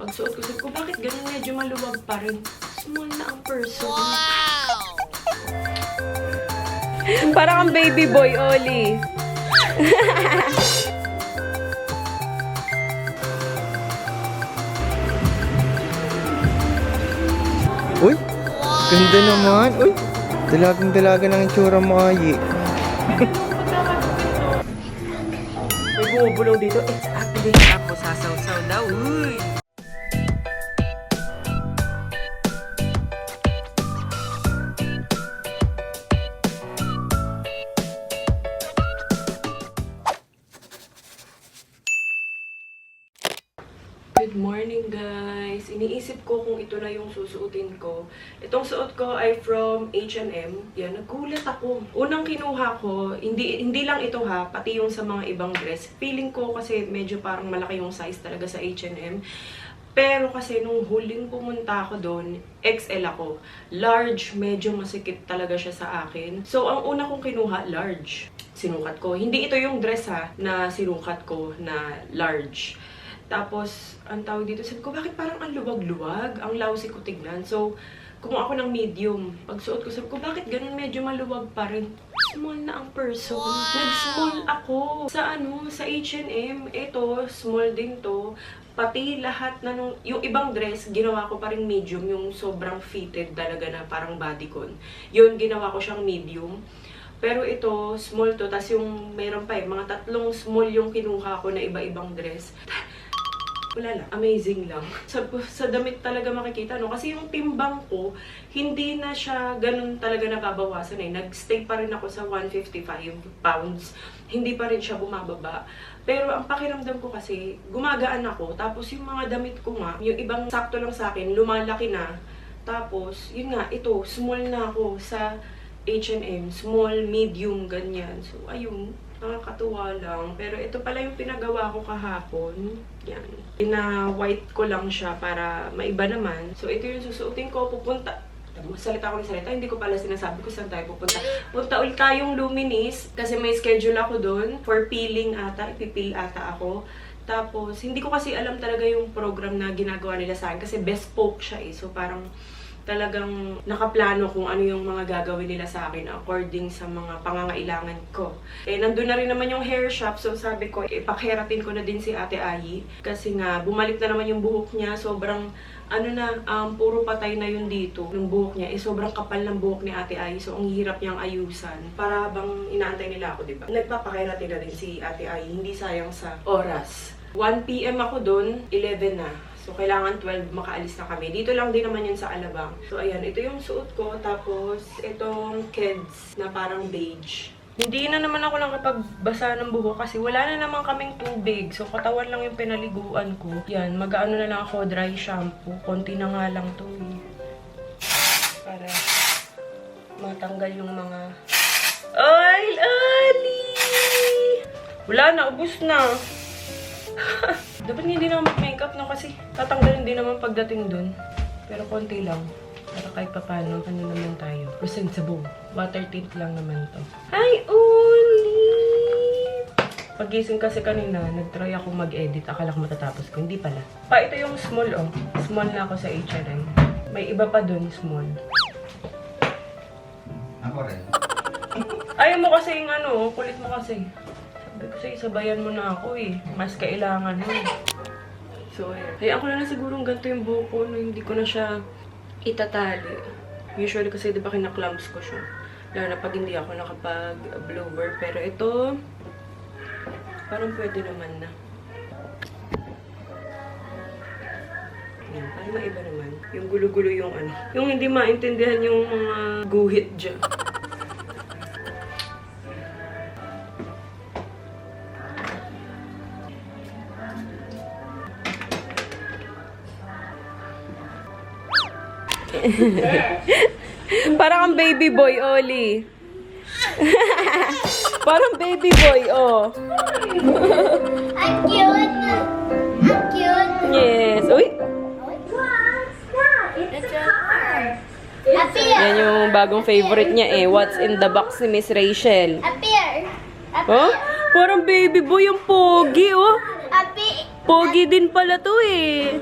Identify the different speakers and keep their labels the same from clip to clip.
Speaker 1: Pagsuot ko, sabi ko, bakit ganun medyo maluwag pa rin? Small na ang person.
Speaker 2: Parang ang baby boy, Oli.
Speaker 3: Uy, ganda naman. Uy, dalagang-dalaga ng itsura mo, Ayi.
Speaker 1: May bumubulong dito. It's ugly. Tapos sasaw-saw daw. Uy! Good morning, guys! Iniisip ko kung ito na yung susuotin ko. Itong suot ko ay from H&M. Yan, nagulat ako. Unang kinuha ko, hindi lang ito ha, pati yung sa mga ibang dress. Feeling ko kasi medyo parang malaki yung size talaga sa H&M. Pero kasi nung huling pumunta ako doon, XL ako. Large, medyo masikip talaga siya sa akin. So, ang una kong kinuha, large. Sinukat ko. Hindi ito yung dress ha, na sinukat ko na large. Tapos, ang tawag dito, sabi ko, bakit parang ang luwag-luwag? Ang lousy ko tignan. So, kumuha ako ng medium. Pagsuot ko, sabi ko, bakit ganun medyo maluwag pa rin? Small na ang person. Nag-small ako. Sa sa H&M. Ito, small din to. Pati lahat na yung ibang dress, ginawa ko pa rin medium. Yung sobrang fitted talaga na parang bodycon. Yun, ginawa ko siyang medium. Pero ito, small to. Tapos yung meron pa mga 3 small yung kinuha ko na iba-ibang dress. Wala lang. Amazing lang. Sa damit talaga makikita, no? Kasi yung timbang ko, hindi na siya ganun talaga nababawasan eh. Nag-stay pa rin ako sa 155 pounds. Hindi pa rin siya bumababa. Pero ang pakiramdam ko kasi, gumagaan ako. Tapos yung mga damit ko nga, yung ibang sakto lang sa akin, lumalaki na. Tapos, yun nga, ito, small na ako sa H&M. Small, medium, ganyan. So, ayun. Nakakatuwa lang. Pero ito pala yung pinagawa ko kahapon. Yan. Pina-white ko lang siya para maiba naman. So, ito yung susuotin ko. Pupunta. Salita ko ng salita. Hindi ko pala sinasabi ko saan tayo pupunta. Punta ulit tayong Luminis. Kasi may schedule ako doon. For peeling ata. Ipipil ata ako. Tapos, hindi ko kasi alam talaga yung program na ginagawa nila sa akin. Kasi bespoke siya eh. So, parang talagang nakaplano kung ano yung mga gagawin nila sa akin according sa mga pangangailangan ko. Eh, nandun na rin naman yung hair shop. So, sabi ko, ipakeratin ko na din si Ate Ayi. Kasi nga, bumalik na naman yung buhok niya. Sobrang, puro patay na yun dito. Yung buhok niya, sobrang kapal ng buhok ni Ate Ayi. So, ang hirap niyang ayusan. Para bang inaantay nila ako, diba? Nagpapakeratin na din si Ate Ayi. Hindi sayang sa oras. 1 PM ako doon, 11 na. So, kailangan 12 makaalis na kami. Dito lang din naman yun sa Alabang. So, ayan. Ito yung suot ko. Tapos, itong kids na parang beige. Hindi na naman ako nakapagbasa ng buhok kasi wala na naman kaming tubig. So, katawan lang yung pinaliguan ko. Yan. Mag-ano na lang ako, dry shampoo. Konti na nga lang to eh. Para matanggal yung mga oil, Ali! Wala na. Ubus na. Dapat hindi naman mag-makeup no kasi tatanggalin din naman pagdating dun. Pero konti lang. Para kahit papano, ano naman tayo. Presentable. Water tint lang naman to. Hi, Oli! Pagising kasi kanina, nag-try ako mag-edit. Akala ko matatapos ko. Hindi pala. Ito yung small, oh. Small na ako sa H&M. May iba pa dun, small.
Speaker 3: Ako rin.
Speaker 1: Ayaw mo kasi yung kulit mo kasi. Kasi sabayan mo na ako eh. Mas kailangan mo. So, ayan. Ako na siguro ganito yung buhok ko. No, hindi ko na siya itatali. Usually kasi diba kinaklamps ko siya. Lalo na pag hindi ako nakapag-blower. Pero ito, parang pwede naman na. Ayan, parang maiba naman. Yung gulo-gulo yung Yung hindi maintindihan yung mga guhit dyan.
Speaker 2: Parang ang baby boy, Oli. Parang baby boy, oh.
Speaker 4: I'm cute. I'm cute.
Speaker 2: Yes. Uy!
Speaker 4: It's a car. Appear.
Speaker 2: Yan yung bagong favorite niya eh. What's in the box ni Miss Rachel?
Speaker 4: Appear.
Speaker 2: Oh? Parang baby boy yung pogi, oh.
Speaker 4: Appear.
Speaker 2: Pogi din pala to eh.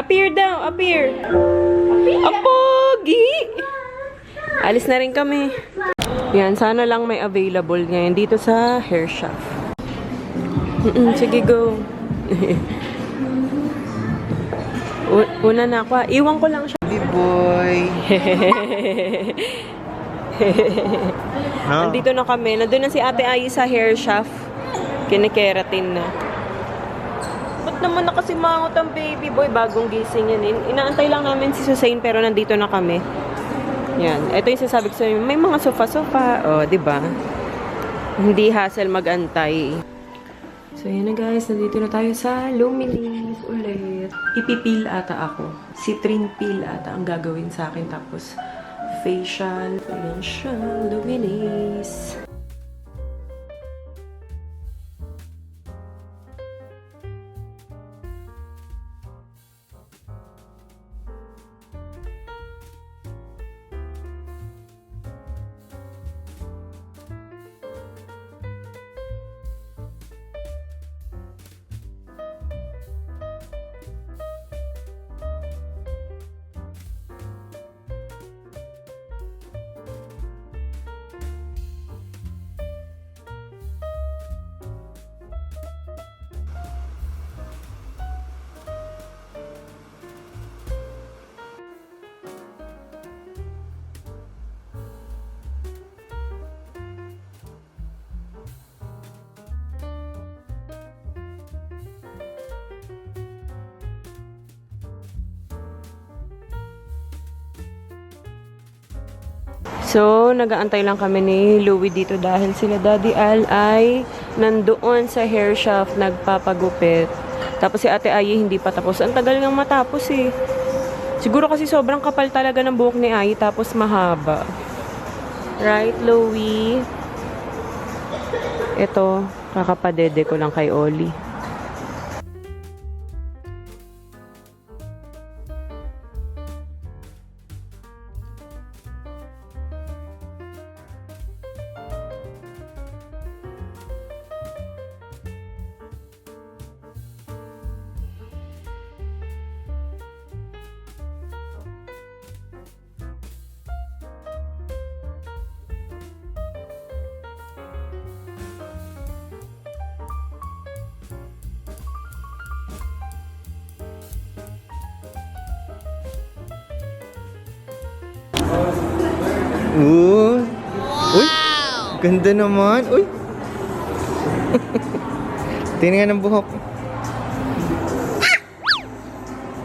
Speaker 2: Appear daw, appear. Ang pogi! Alis na rin kami. Yan, sana lang may available ngayon dito sa hair shop. Sige, go. Una na ako. Iwan ko lang siya.
Speaker 3: Baby boy. No?
Speaker 2: Nandito na kami. Nandun na si Ate Ai sa hair shop. Kinikeratin na. Ba't naman nakasimangot ang baby boy? Bagong gising yan. Inaantay lang namin si Susain pero nandito na kami. Yan. Ito yung sasabi ko sa inyo. May mga sofa-sofa. O, diba? Hindi hassle mag-antay. So, yan na guys. Nandito na tayo sa Luminis ulit. Ipipil ata ako. Citrine peel ata ang gagawin sa akin. Tapos, facial. Ayan siya. Luminis. So, nag-aantay lang kami ni Louie dito dahil sila Daddy Al ay nandoon sa hair shop nagpapagupit. Tapos si Ate Ai hindi pa tapos. Ang tagal ngang matapos eh. Siguro kasi sobrang kapal talaga ng buhok ni Ai tapos mahaba. Right, Louie? Ito, kakapadede ko lang kay Oli.
Speaker 3: Uy! Ganda naman. Uy! Tingnan nga ng buhok.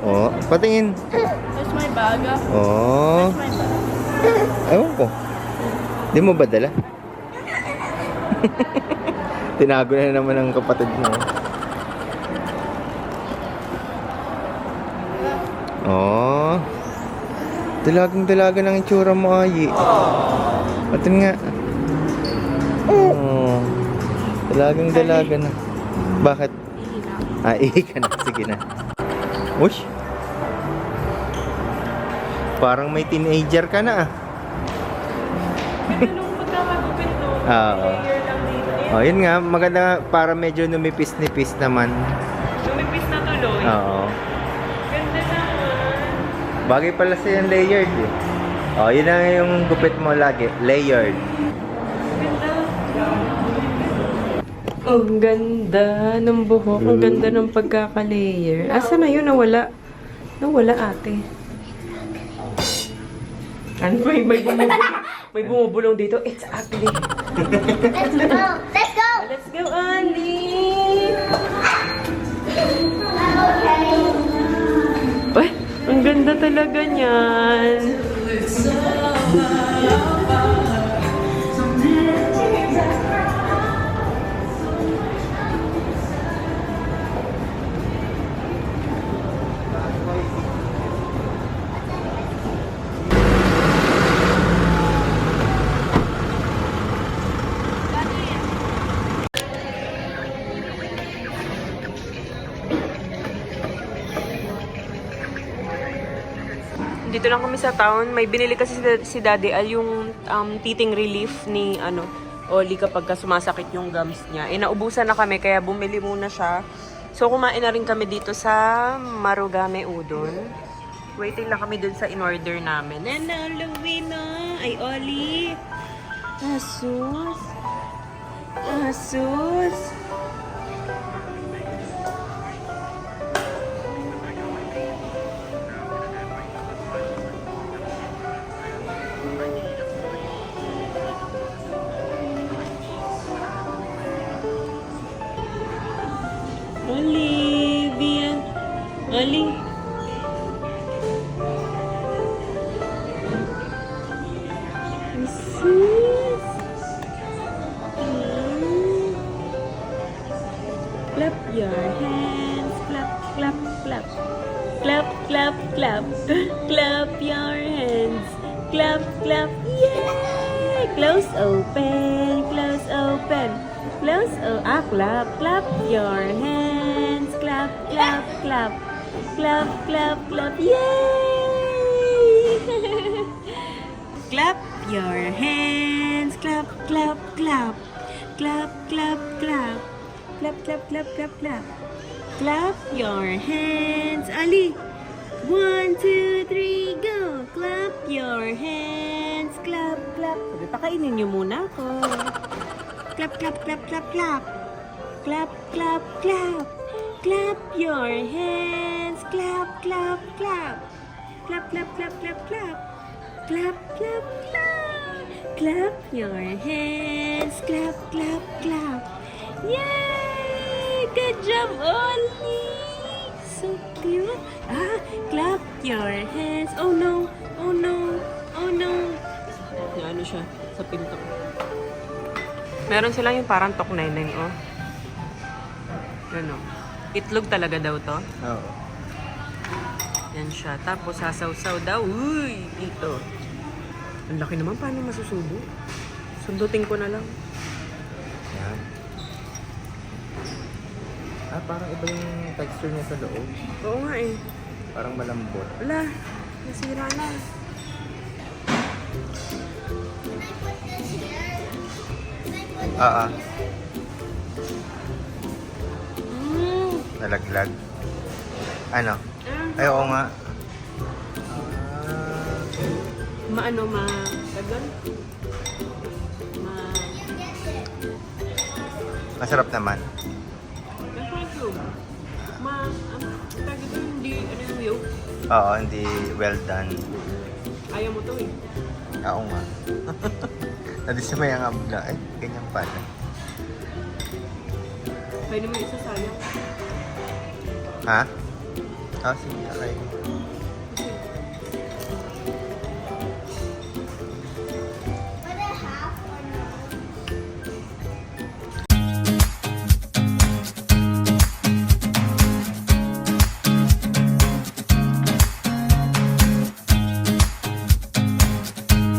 Speaker 3: Oh, patingin.
Speaker 4: That's my bag.
Speaker 3: Oh.
Speaker 4: My bag.
Speaker 3: Ewan ko. Di mo ba dala? Tinago na naman ng kapatid mo. Oh. Dalagang-dalaga ng itsura mo, Ai. Atin nga. Oh. Dalagang-dalaga na. Bakit? Ah, ihi ka na. Sige na. Ush. Parang may teenager ka na ah.
Speaker 2: Nung pagkakagupit to,
Speaker 3: Oo.
Speaker 2: layer lang dito.
Speaker 3: Oh, yun nga. Maganda nga. Para medyo numipis-nipis naman.
Speaker 2: Lumipis na tuloy.
Speaker 3: Oo.
Speaker 2: Ganda naman.
Speaker 3: Bagay pala sa yung layered eh. Oh, yun na yung gupit mo lagi. Layered.
Speaker 2: Oh, ang ganda ng buhok. Ang ganda ng pagkaka-layer. Asa na yun? Nawala. Nawala ate. Ano ba? May bumubulong dito. It's ugly.
Speaker 4: Let's go. Let's go.
Speaker 2: Let's go, Ali!
Speaker 4: Okay.
Speaker 2: Ay, ang ganda talaga niyan. Dito lang kami sa town. May binili kasi si Daddy Al yung teething relief ni Oli kapag ka sumasakit yung gums niya. Naubusan na kami kaya bumili muna siya. So, kumain na rin kami dito sa Marugame Udon. Waiting lang kami dun sa in-order namin. Nana, Lovina! Ay, Oli! Asus! Asus! Olivia. Oli. Sis. Clap your hands. Clap, clap, clap. Clap, clap, clap. Clap your hands. Clap, clap. Yay! Close, open. Close, open. Close, clap, clap your hands. Clap, clap, clap. Clap, clap, clap. Yay! Clap your hands. Clap, clap, clap. Clap, clap, clap. Clap, clap, clap, clap, clap. Clap your hands. Ali. 1, 2, 3, go. Clap your hands. Clap, clap. Pakainin niyo muna ako. Clap, clap, clap, clap, clap. Clap, clap, clap. Clap your hands. Clap, clap, clap. Clap, clap, clap, clap, clap. Clap, clap, clap. Clap your hands. Clap, clap, clap. Yay! Good job, Oli! So cute. Clap your hands. Oh no! Oh no! Oh no! Ano siya sa pinto. Meron silang yung parang tokneneng, oh. Ano? Itlog talaga daw to.
Speaker 3: Oo.
Speaker 2: Yan siya. Tapos sasaw-saw daw. Uy! Dito. Ang laki naman. Paano masusubo? Sundutin ko na lang.
Speaker 3: Yan. Parang iba yung texture niya sa loob.
Speaker 2: Oo nga eh.
Speaker 3: Parang malambot.
Speaker 2: Wala. Nasira na.
Speaker 3: Nalaglag. Ano? Ay, oo nga.
Speaker 2: Maano tagal?
Speaker 3: Masarap naman.
Speaker 2: Tagal hindi, ano yung yolk?
Speaker 3: Oo, hindi well done.
Speaker 2: Ayaw mo to eh.
Speaker 3: Oo nga. Nadismay ang abla. Eh, ganyan pala.
Speaker 2: Pwede mo isa sayang.
Speaker 3: Ha? Sige, okay.